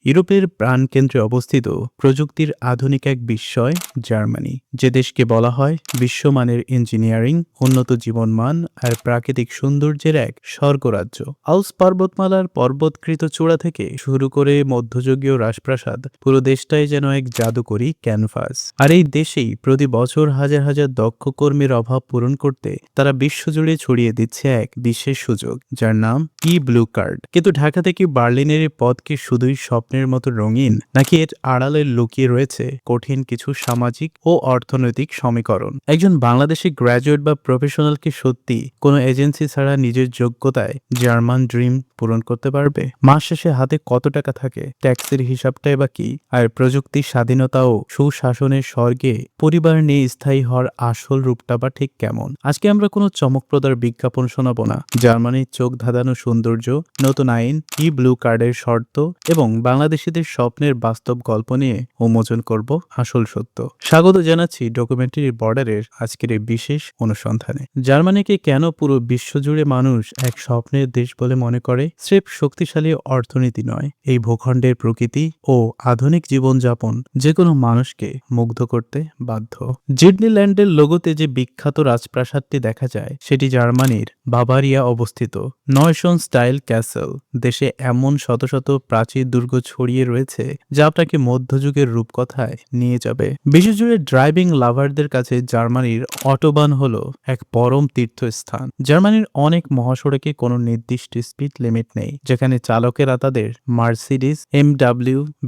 ইউরোপের প্রাণকেন্দ্রে অবস্থিত প্রযুক্তির আধুনিক এক বিস্ময় জার্মানি, যে দেশকে বলা হয় বিশ্বমানের ইঞ্জিনিয়ারিং, উন্নত জীবনমান আর প্রাকৃতিক সৌন্দর্যের এক স্বর্গরাজ্য। আল্পস পর্বতমালার পর্বতকৃত চূড়া থেকে শুরু করে মধ্যযুগীয় রাজপ্রাসাদ, পুরো দেশটাই যেন এক জাদুকরী ক্যানভাস। আর এই দেশেই প্রতি বছর হাজার হাজার দক্ষ কর্মীর অভাব পূরণ করতে তারা বিশ্বজুড়ে ছড়িয়ে দিচ্ছে এক বিশেষ সুযোগ, যার নাম ব্লু কার্ড। কিন্তু ঢাকা থেকে বার্লিনের এই পথ কি শুধুই স্বপ্নের মতো রঙিন, নাকি এর আড়ালে লুকিয়ে রয়েছে কঠিন কিছু সামাজিক ও অর্থনৈতিক সমীকরণ? একজন বাংলাদেশি গ্র্যাজুয়েট বা প্রফেশনাল কি সত্যি কোনো এজেন্সি ছাড়া নিজের যোগ্যতায় জার্মান ড্রিম পূরণ করতে পারবে? মাস শেষে হাতে কত টাকা থাকে, ট্যাক্সের হিসাবটাই বা কি, আর প্রযুক্তির স্বাধীনতা ও সুশাসনের স্বর্গে পরিবার নিয়ে স্থায়ী হওয়ার আসল রূপটা বা ঠিক কেমন? আজকে আমরা কোনো চমকপ্রদার বিজ্ঞাপন শোনাবো না, জার্মানির চোখ ধাঁধানো সৌন্দর্য, নতুন আইন, ব্লু কার্ডের শর্ত এবং বাংলাদেশিদের স্বপ্নের বাস্তব গল্প নিয়ে উন্মোচন করব আসল সত্য। স্বাগত জানাচ্ছি ডকুমেন্টারি বর্ডারের আজকের এই বিশেষ অনুসন্ধানে। জার্মানিকে কেন পুরো বিশ্বজুড়ে মানুষ এক স্বপ্নের দেশ বলে মনে করে? স্রেফ শক্তিশালী অর্থনীতি নয়, এই ভূখণ্ডের প্রকৃতি ও আধুনিক জীবনযাপন যে কোনো মানুষকে মুগ্ধ করতে বাধ্য। জিডনিল্যান্ডের লোগোতে যে বিখ্যাত রাজপ্রাসাদটি দেখা যায়, সেটি জার্মানির বাভারিয়া অবস্থিত নয়শন স্টাইল ক্যাসেল। দেশে এমন শত শত প্রাচীর দুর্গ ছড়িয়ে রয়েছে যা আপনাকে মধ্যযুগের রূপকথায় নিয়ে যাবে। বিশ্বজুড়ে ড্রাইভিং লাভারদের কাছে জার্মানির অটোবান হলো এক পরম তীর্থস্থান। জার্মানির অনেক মহাসড়কে কোনো নির্দিষ্ট স্পিড লিমিট নেই, যেখানে চালকেরা তাদের মার্সিডিজ,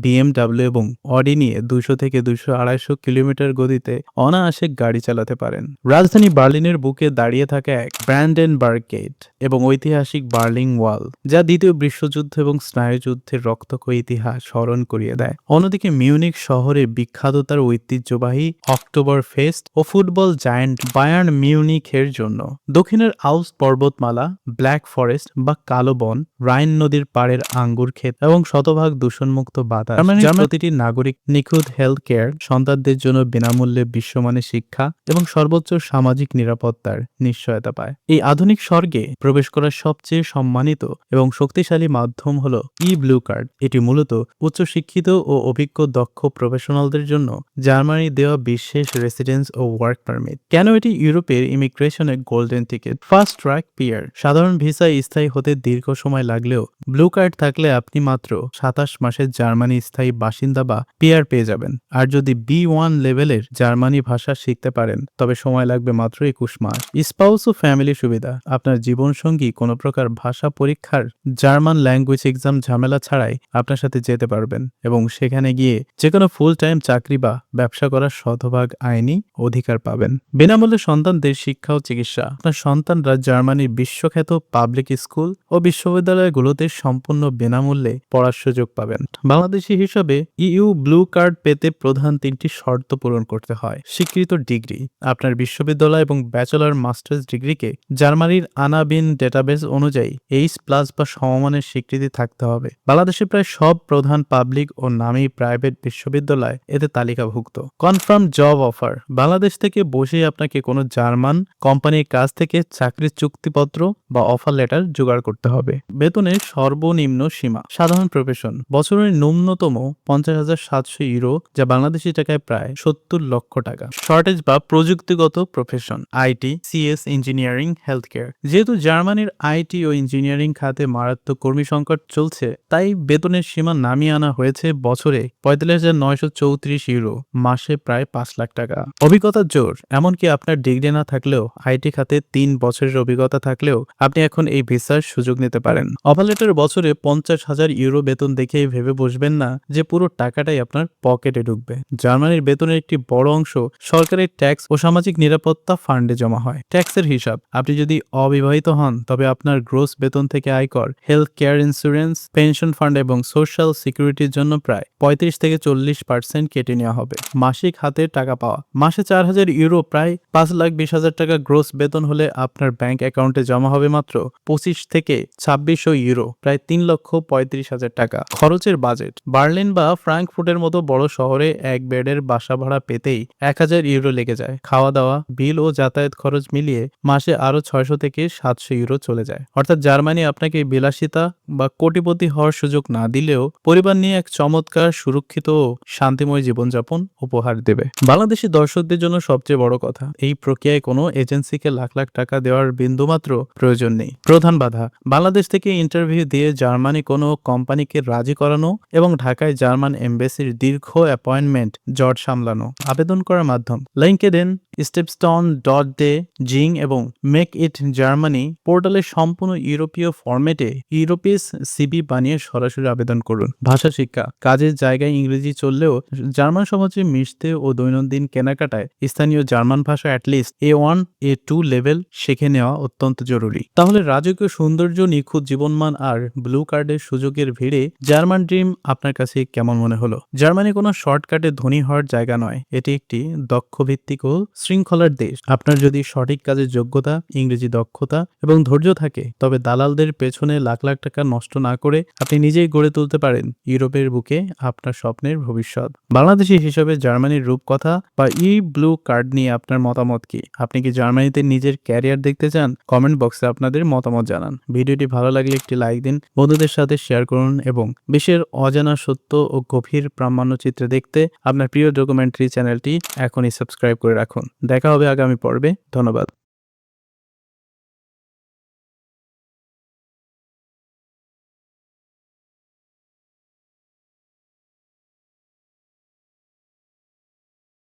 বিএমডাব্লিউ এবং অডি নিয়ে 200 থেকে 200-250 কিলোমিটার গতিতে অনায়াসে গাড়ি চালাতে পারেন। রাজধানী বার্লিনের বুকে দাঁড়িয়ে থাকা এক ব্র্যান্ডেনবার্গ গেট এবং ঐতিহাসিক বার্লিন ওয়াল, যা দ্বিতীয় বিশ্বযুদ্ধ এবং স্নায়ুযুদ্ধের রক্তক্ষয়ী ইতিহাস স্মরণ করিয়ে দেয়। অন্যদিকে মিউনিক শহরে বিখ্যাত তার ঐতিহ্যবাহী অক্টোবর ফেস্ট ও ফুটবল জায়ান্ট বায়ার্ন মিউনিখের জন্য। দক্ষিণের আল্পস পর্বতমালা, ব্ল্যাক ফরেস্ট বা কালো বন, রাইন নদীর পাড়ের আঙ্গুর ক্ষেত এবং শতভাগ দূষণমুক্ত বাতাস, জার্মানির প্রতিটি নাগরিক নিখুঁত হেলথ কেয়ার, সন্তানদের জন্য বিনামূল্যে বিশ্বমানের শিক্ষা এবং সর্বোচ্চ সামাজিক নিরাপত্তার নিশ্চয়তা পায়। এই আধুনিক স্বর্গে প্রবেশ করার সবচেয়ে সম্মানিত এবং শক্তিশালী মাধ্যম হল ব্লু কার্ড। এটি মূলত উচ্চশিক্ষিত ও অভিজ্ঞ দক্ষ প্রফেশনালদের জন্য জার্মানি দেওয়া বিশেষ রেসিডেন্স ও ওয়ার্ক পারমিট। কেন এটি ইউরোপের ইমিগ্রেশনের golden ticket? Fast track PR. সাধারণ ভিসায় স্থায়ী হতে দীর্ঘ সময় লাগলেও ব্লু কার্ড থাকলে আপনি মাত্র 27 মাসের জার্মানি স্থায়ী বাসিন্দা বা পিয়ার পেয়ে যাবেন। আর যদি B1 লেভেলের জার্মানি ভাষা শিখতে পারেন, তবে সময় লাগবে মাত্র 21 মাস। স্পাউস ও ফ্যামিলি সুবিধা। আপনার জীবনসঙ্গী কোনো প্রকার ভাষা পরীক্ষার জার্মান ল্যাঙ্গুয়েজ এক্সাম ঝামেলা ছাড়াই আপনার সাথে যেতে পারবেন এবং সেখানে গিয়ে যে কোনো ফুল টাইম চাকরি বা ব্যবসা করার শতভাগ আইনি অধিকার পাবেন। বিনামূল্যে সন্তানদের শিক্ষা ও চিকিৎসা। আপনার সন্তানরা জার্মানির বিশ্বখ্যাত পাবলিক স্কুল ও বিশ্ববিদ্যালয়গুলোতে সম্পূর্ণ বিনামূল্যে পড়ার সুযোগ পাবেন। বাংলাদেশি হিসাবে ব্লু কার্ড পেতে প্রধান 3টি শর্ত পূরণ করতে হয়। স্বীকৃত ডিগ্রি। আপনার বিশ্ববিদ্যালয় এবং ব্যাচেলর মাস্টার্স ডিগ্রিকে জার্মানির আনাবিন ডেটাবেস অনুযায়ী H+ বা সমমানের স্বীকৃতি থাকতে হবে। বাংলাদেশে প্রায় সব প্রধান পাবলিক ও নামী প্রাইভেট বিশ্ববিদ্যালয় এতে তালিকাভুক্ত। Confirm job offer. বাংলাদেশ থেকে বসেই আপনাকে কোনো জার্মান কোম্পানির কাছ থেকে চাকরির চুক্তিপত্র বা অফার লেটার জোগাড় করতে হবে। বেতনের সর্বনিম্ন সীমা। সাধারণ প্রফেশন বছরের ন্যূনতম 50,700 ইউরো, যা বাংলাদেশি টাকায় প্রায় 70 লক্ষ টাকা। শর্টেজ বা প্রযুক্তিগত profession, IT, CS, engineering, health care. যেহেতু জার্মানির আইটি ও ইঞ্জিনিয়ারিং খাতে মারাত্মক কর্মী সংকট চলছে, তাই বেতনের সীমা নামিয়ে আনা হয়েছে বছরে 45,934 ইউরো, মাসে প্রায় 5 লাখ টাকা। অভিজ্ঞতার জোর। এমনকি আপনার ডিগ্রি না থাকলেও আইটি খাতে 3 বছরের অভিজ্ঞতা থাকলেও আপনি এখন এই ভিসার সুযোগ নিতে পারেন। অফার লেটার বছরে 50,000 ইউরো বেতন দেখেই ভেবে বসবেন না যে পুরো টাকাটাই আপনার পকেটে ঢুকবে। জার্মানির বেতনের একটি বড় অংশ সরকারের ট্যাক্স ও সামাজিক নিরাপত্তা ফান্ডে জমা হয়। ট্যাক্সের হিসাব। আপনি যদি অবিবাহিত হন, তবে আপনার গ্রোস বেতন থেকে আয়কর, health care insurance, pension fund এবং সোশ্যাল সিকিউরিটির জন্য প্রায় 35 থেকে 40% কেটে নেওয়া হবে। মাসিক হাতে টাকা পাওয়া। মাসে 4,000 ইউরো, প্রায় 5,20,000 টাকা গ্রোস বেতন হলে আপনার ব্যাংক অ্যাকাউন্টে জমা হবে মাত্র 25 থেকে 2600 ইউরো, প্রায় 3,35,000 টাকা। খরচের বাজেট। বার্লিন বা ফ্রাঙ্কফুর্টের মতো বড় শহরে এক বেডের বাসা ভাড়া পেতেই 1,000 ইউরো লেগে যায়। খাওয়া দাওয়া, বিল ও যাতায়াত খরচ মিলিয়ে মাসে আরো 600 থেকে 700 ইউরো চলে যায়। অর্থাৎ জার্মানি আপনাকে বিলাসিতা বা কোটিপতি হওয়ার সুযোগ না দিলেও পরিবার নিয়ে এক চমৎকার সুরক্ষিত ও শান্তিময় জীবনযাপন উপহার দেবে। বাংলাদেশি দর্শকদের জন্য সবচেয়ে বড় কথা, এই প্রক্রিয়ায় কোনো এজেন্সিকে লাখ লাখ টাকা দেওয়ার বিন্দুমাত্র প্রয়োজন নেই। প্রধান বাধা, বাংলাদেশ থেকে ইন্টারভিউ দিয়ে জার্মানি কোনো কোম্পানিকে রাজি করানো এবং ঢাকায় জার্মান এমবেসির দীর্ঘ অ্যাপয়েন্টমেন্ট জট সামলানো। আবেদন করার মাধ্যম, লিঙ্কডইন, stepstone.de, জিং এবং মেক ইট জার্মানি পোর্টালে সম্পূর্ণ ইউরোপীয় ফরম্যাটে ইউরোপিস সিবি বানিয়ে সরাসরি আবেদন করুন। ভাষা শিক্ষা, কাজের জায়গায় ইংরেজি চললেও জার্মান সমাজে মিশতে ও দৈনন্দিন কেনাকাটায় স্থানীয় জার্মান ভাষা অ্যাটলিস্ট A1 A2 লেভেল শিখে নেওয়া অত্যন্ত জরুরি। তাহলে রাজকীয় সৌন্দর্য, নিখুঁত জীবনমান আর ব্লু কার্ডের সুযোগের ভিড়ে জার্মান ড্রিম আপনার কাছে কেমন মনে হলো? জার্মানি কোনো শর্টকাটে ধনী হওয়ার জায়গা নয়, এটি একটি দক্ষ ভিত্তিক ও শৃঙ্খলার দেশ। আপনার যদি সঠিক কাজের যোগ্যতা, ইংরেজি দক্ষতা এবং ধৈর্য থাকে, তবে দালালদের পেছনে লাখ লাখ টাকা নষ্ট না করে আপনি নিজেই গড়ে তুলতে পারেন ইউরোপের বুকে আপনার স্বপ্নের ভবিষ্যৎ। বাংলাদেশি হিসেবে জার্মানির রূপকথা বা ব্লু কার্ড নিয়ে আপনার মতামত কি? আপনি কি জার্মানিতে নিজের ক্যারিয়ার দেখতে চান? কমেন্ট বক্সে আপনাদের মতামত জানান। ভিডিওটি ভালো লাগলে একটি লাইক দিন, বন্ধুদের সাথে শেয়ার করুন এবং বিশ্বের অজানা সত্য ও গভীর প্রামাণ্যচিত্র দেখতে আপনার প্রিয় ডকুমেন্টারি চ্যানেলটি এখনই সাবস্ক্রাইব করে রাখুন। দেখা হবে আগামী পর্বে। ধন্যবাদ।